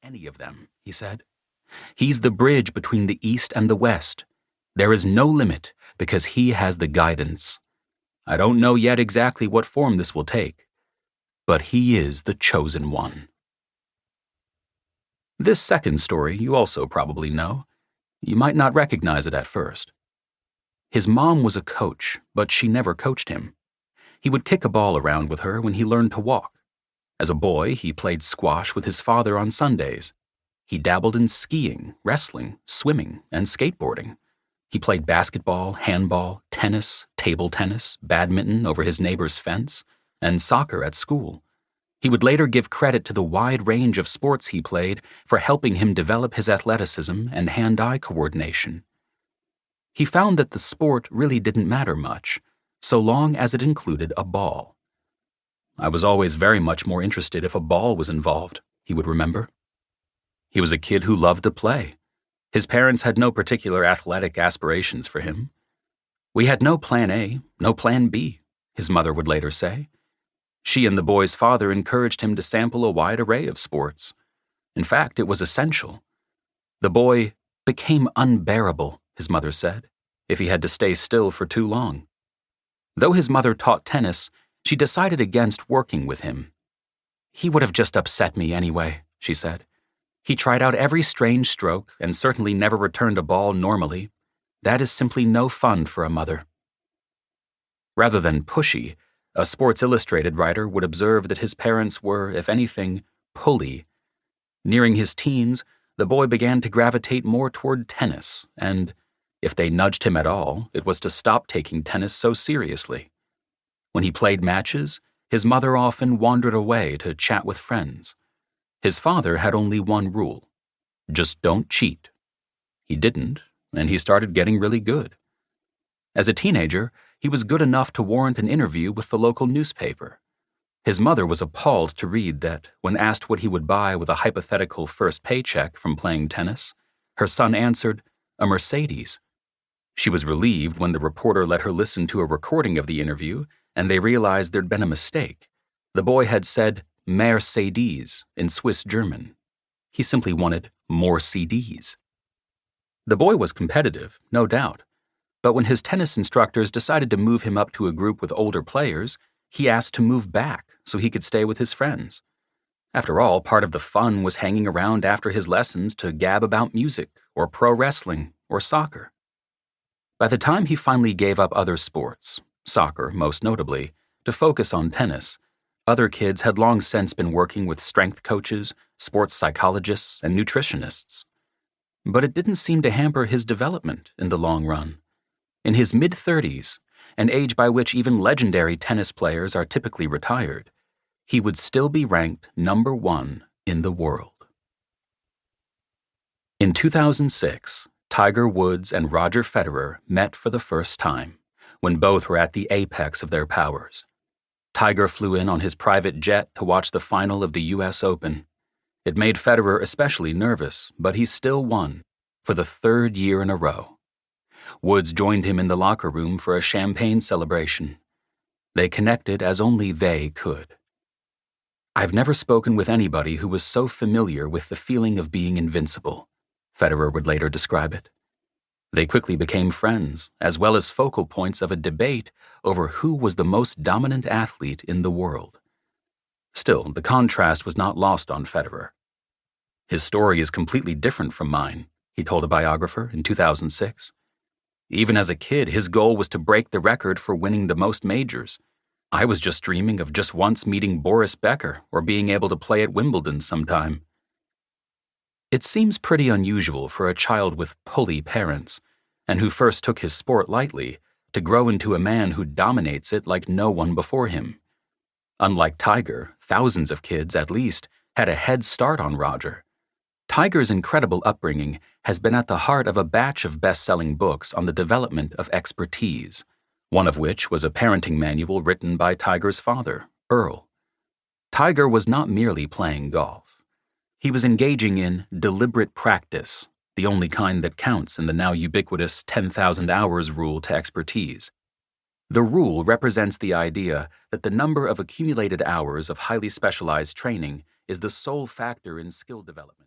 any of them, he said. He's the bridge between the East and the West. There is no limit because he has the guidance. I don't know yet exactly what form this will take, but he is the chosen one. This second story you also probably know. You might not recognize it at first. His mom was a coach, but she never coached him. He would kick a ball around with her when he learned to walk. As a boy, he played squash with his father on Sundays. He dabbled in skiing, wrestling, swimming, and skateboarding. He played basketball, handball, tennis, table tennis, badminton over his neighbor's fence, and soccer at school. He would later give credit to the wide range of sports he played for helping him develop his athleticism and hand-eye coordination. He found that the sport really didn't matter much, so long as it included a ball. I was always very much more interested if a ball was involved, he would remember. He was a kid who loved to play. His parents had no particular athletic aspirations for him. We had no plan A, no plan B, his mother would later say. She and the boy's father encouraged him to sample a wide array of sports. In fact, it was essential. The boy became unbearable, his mother said, if he had to stay still for too long. Though his mother taught tennis, she decided against working with him. He would have just upset me anyway, she said. He tried out every strange stroke and certainly never returned a ball normally. That is simply no fun for a mother. Rather than pushy, a Sports Illustrated writer would observe that his parents were, if anything, pulley. Nearing his teens, the boy began to gravitate more toward tennis, and, if they nudged him at all, it was to stop taking tennis so seriously. When he played matches, his mother often wandered away to chat with friends. His father had only one rule: just don't cheat. He didn't, and he started getting really good. As a teenager, he was good enough to warrant an interview with the local newspaper. His mother was appalled to read that, when asked what he would buy with a hypothetical first paycheck from playing tennis, her son answered, "A Mercedes." She was relieved when the reporter let her listen to a recording of the interview and they realized there'd been a mistake. The boy had said Mercedes in Swiss German. He simply wanted more CDs. The boy was competitive, no doubt, but when his tennis instructors decided to move him up to a group with older players, he asked to move back so he could stay with his friends. After all, part of the fun was hanging around after his lessons to gab about music or pro wrestling or soccer. By the time he finally gave up other sports, soccer most notably, to focus on tennis, other kids had long since been working with strength coaches, sports psychologists, and nutritionists. But it didn't seem to hamper his development in the long run. In his mid-30s, an age by which even legendary tennis players are typically retired, he would still be ranked number 1 in the world. In 2006, Tiger Woods and Roger Federer met for the first time, when both were at the apex of their powers. Tiger flew in on his private jet to watch the final of the U.S. Open. It made Federer especially nervous, but he still won, for the 3rd year in a row. Woods joined him in the locker room for a champagne celebration. They connected as only they could. "I've never spoken with anybody who was so familiar with the feeling of being invincible," Federer would later describe it. They quickly became friends, as well as focal points of a debate over who was the most dominant athlete in the world. Still, the contrast was not lost on Federer. "His story is completely different from mine," he told a biographer in 2006. "Even as a kid, his goal was to break the record for winning the most majors. I was just dreaming of just once meeting Boris Becker or being able to play at Wimbledon sometime." It seems pretty unusual for a child with pulley parents, and who first took his sport lightly, to grow into a man who dominates it like no one before him. Unlike Tiger, thousands of kids, at least, had a head start on Roger. Tiger's incredible upbringing has been at the heart of a batch of best-selling books on the development of expertise, one of which was a parenting manual written by Tiger's father, Earl. Tiger was not merely playing golf. He was engaging in deliberate practice, the only kind that counts in the now ubiquitous 10,000 hours rule to expertise. The rule represents the idea that the number of accumulated hours of highly specialized training is the sole factor in skill development.